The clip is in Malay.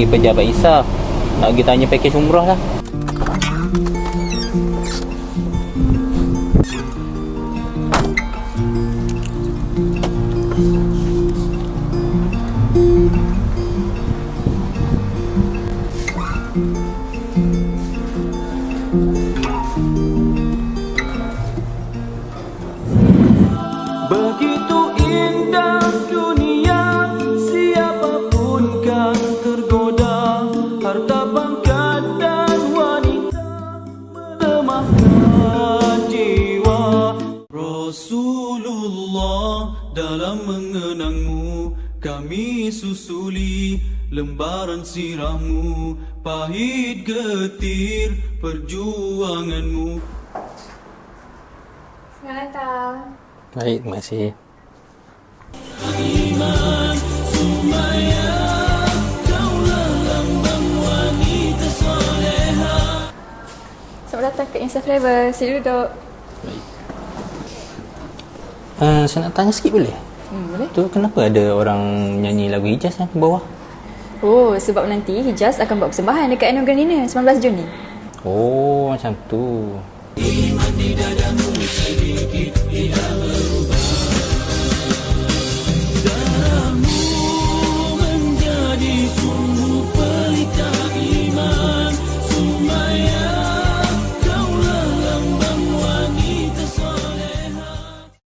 pejabat Isa. Nak pergi tanya pakej umrah lah. Begitu indah dunia, siapapun kan tergoda. Harta pangkat dan wanita melemahkan jiwa. Rasulullah, dalam mengenangmu kami susuli lembaran sirahmu, pahit getir perjuanganmu. Selamat datang. Baik, terima kasih. Selamat datang ke Insta Flavor. Sila duduk. Saya nak tanya sikit boleh? Boleh. Tu kenapa ada orang nyanyi lagu Hijaz yang di bawah? Oh, sebab nanti Hijaz akan buat persembahan dekat Annual Grand Dinner 19 Jun ni. Oh, macam tu. Iman di dadamu sedikit, tidak